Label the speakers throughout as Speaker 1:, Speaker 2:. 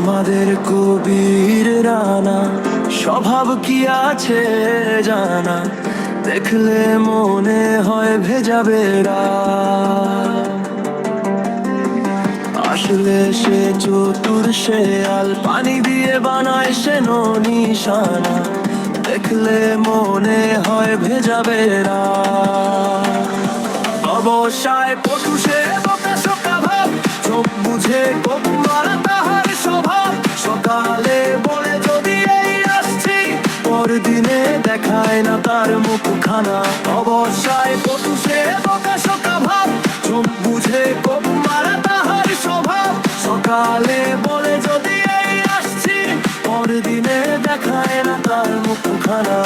Speaker 1: আমাদের কবির রানা স্বভাব কি আছে জানা, দেখলে মনে হয় ভেজাবে রাত। আসলে সে চতুর শেয়াল, পানি দিয়ে বানায় সে নিশানা, দেখলে মনে হয় ভেজাবে রাত। অবসায় পটু সে বোকা ভাব, চোখ বুঝে কোপ মারা তাহার স্বভাব। সকালে বলে যদি এই আসছি, পরদিনে দেখায় না তার মুখখানা। অবসায় পটু সে বোকা ভাব, চোখ বুঝে কোপ মারা তাহার স্বভাব। সকালে বলে যদি এই আসছি, পরদিনে দেখায় না তার মুখখানা।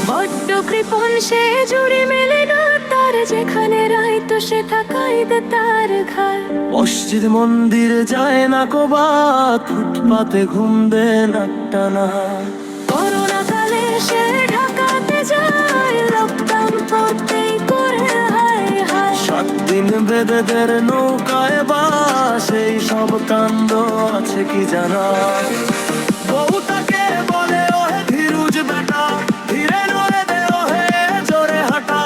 Speaker 2: বড্ড কৃপণ সে, জুড়ি মেলে না তার, যেখানে রাইতো সে থাকাই দে তার ঘর।
Speaker 1: মসজিদ মন্দির যায় না কোবাত, ফুটপাতে ঘুম দে না টানা।
Speaker 2: করোনা কালে সে ঢাকাতে যায়, লকডাউন করতেই করে হায় হায়।
Speaker 1: 7 দিন বেদেদের নৌকায় বাস, এই সব কাণ্ড আছে কি জানা। বউ তাকে বলে ওহে ধীরুজ বেটা, ধীরে নড়ে দে ওহে জোরে হাঁটা।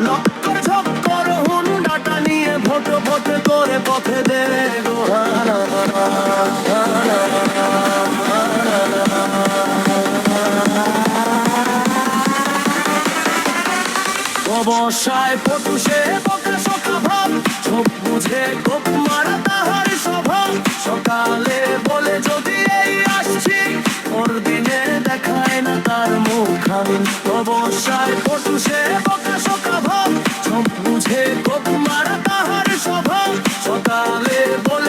Speaker 1: লক্কর ঝক্কর হুন্ডাটা নিয়ে ভোট ভোট করে পথে দে গোহানা। অবসায় পটু সে বোকা ভাব, চোখ বুঝে কোপ মারা তাহার স্বভাব। সকালে বলে যদি এই আসছি, পরদিনে দেখায় না তার মুখখানি। অবসায় পটু সে বোকা ভাব, চোখ বুঝে কোপ মারা তাহার স্বভাব। সকালে বলে